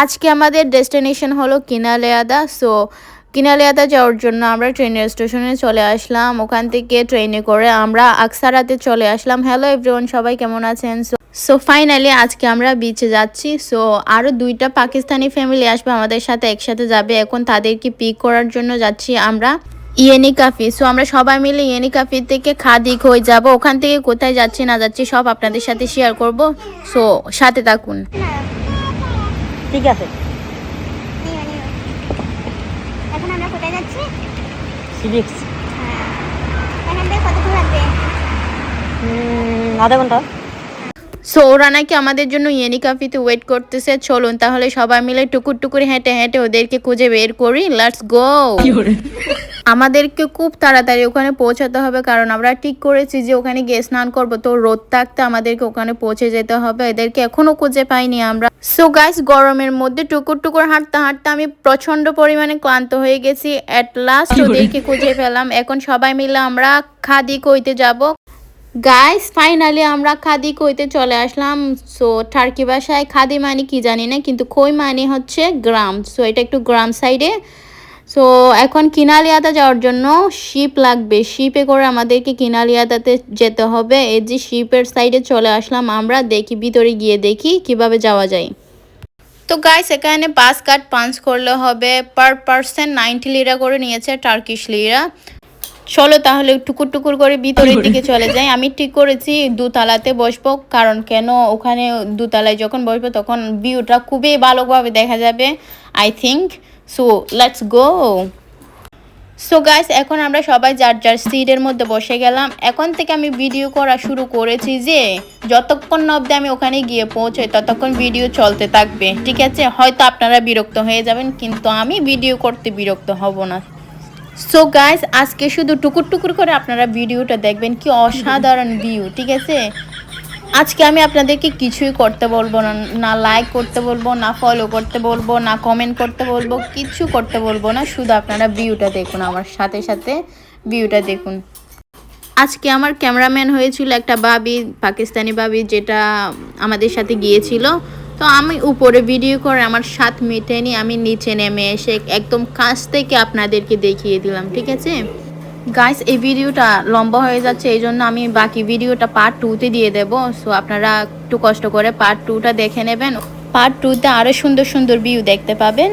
আজকে আমাদের ডেস্টিনেশন হলো কিনালিয়াদা। সো কিনালিয়াদা যাওয়ার জন্য আমরা ট্রেনের স্টেশনে চলে আসলাম। ওখান থেকে ট্রেনে করে আমরা আকসারাতে চলে আসলাম। হ্যালো এভরিওয়ান, সবাই কেমন আছেন? সো ফাইনালি আজকে আমরা বিচে যাচ্ছি। সো আরও 2টা পাকিস্তানি ফ্যামিলি আসবে আমাদের সাথে, একসাথে যাবে। এখন তাদেরকে পিক করার জন্য যাচ্ছি আমরা ইয়েনি কাফি। সো আমরা সবাই মিলে ইয়েনি কাফি থেকে খাদিক হয়ে যাব। ওখান থেকে কোথায় যাচ্ছি না যাচ্ছি সব আপনাদের সাথে শেয়ার করব। সো সাথে থাকুন। ঠিক আছে। এখন আমরা কোথায় যাচ্ছি? সিভিক্স। এখান থেকে কত দূর লাগবে? আধা ঘন্টা। সো ওরা নাকি আমাদের জন্য ইয়েনি কাফিতে ওয়েট করতেছে। চলুন তাহলে সবাই মিলে টুকুর টুকুর হেঁটে হেঁটে ওদেরকে খুঁজে বের করি। Let's go. আমাদেরকে খুব তাড়াতাড়ি ওখানে পৌঁছাতে হবে, কারণ আমরা ঠিক করেছি যে ওখানে গিয়ে স্নান করবো। তো রোদ থাকতে আমাদেরকে ওখানে পৌঁছে যেতে হবে। এদেরকে এখনো খুঁজে পাইনি আমরা। সো গাইস, গরমের মধ্যে টুকুর টুকুর হাঁটতে হাঁটতে আমি প্রচন্ড পরিমাণে ক্লান্ত হয়ে গেছি। এট লাস্ট ওদেরকে খুঁজে পেলাম। এখন সবাই মিলে আমরা খাদি কইতে যাব। গাইস ফাইনালি আমরা খাদি কইতে চলে আসলাম। সো টার্কি ভাষায় খাদি মানে কি জানি না, কিন্তু খই মানে হচ্ছে গ্রাম। সো এটা একটু গ্রাম সাইডে। সো এখন কিনালিয়াদা যাওয়ার জন্য শিপ লাগবে। শিপে করে আমাদেরকে কিনালিয়াদাতে যেতে হবে। এই যে শিপের সাইডে চলে আসলাম আমরা। দেখি ভিতরে গিয়ে দেখি কিভাবে যাওয়া যায়। তো গাইস এখানে বাস কার্ড পাঞ্চ করলে হবে। পার পার্সন 90 লিরা করে নিয়েছে, টার্কিশ লিরা। চলো তাহলে টুকুর টুকুর করে ভিতরের দিকে চলে যাই। আমি ঠিক করেছি দোতলাতে বসবো, কারণ কেন ওখানে দোতলায় যখন বসবো তখন ভিউটা খুবই ভালোভাবে দেখা যাবে I think. So let's go. So guys এখন আমরা সবাই যার যার সিটের মধ্যে বসে গেলাম। এখন থেকে আমি ভিডিও করা শুরু করেছি যে যতক্ষণ না অবধি আমি ওখানে গিয়ে পৌঁছাই ততক্ষণ ভিডিও চলতে থাকবে, ঠিক আছে? হয়তো আপনারা বিরক্ত হয়ে যাবেন, কিন্তু আমি ভিডিও করতে বিরক্ত হব না। সো গাইস আজকে শুধু টুকুর টুকুর করে আপনারা ভিডিওটা দেখবেন। কি অসাধারণ ভিউ, ঠিক আছে? আজকে আমি আপনাদেরকে কিছুই করতে বলবো না, না লাইক করতে বলবো, না ফলো করতে বলবো, না কমেন্ট করতে বলবো, কিছু করতে বলবো না। শুধু আপনারা ভিউটা দেখুন, আমার সাথে সাথে ভিউটা দেখুন। আজকে আমার ক্যামেরাম্যান হয়েছিল একটা ভাবি, পাকিস্তানি ভাবি, যেটা আমাদের সাথে গিয়েছিল। তো আমি উপরে ভিডিও করে আমার সাথ মেটেনি, আমি নিচে নেমে এসে একদম কাছ থেকে আপনাদেরকে দেখিয়ে দিলাম, ঠিক আছে? গাইস এই ভিডিওটা লম্বা হয়ে যাচ্ছে, এই জন্য আমি বাকি ভিডিওটা পার্ট 2-তে দিয়ে দেব। সো আপনারা একটু কষ্ট করে পার্ট 2টা দেখে নেবেন। পার্ট 2-তে আরও সুন্দর সুন্দর ভিউ দেখতে পাবেন।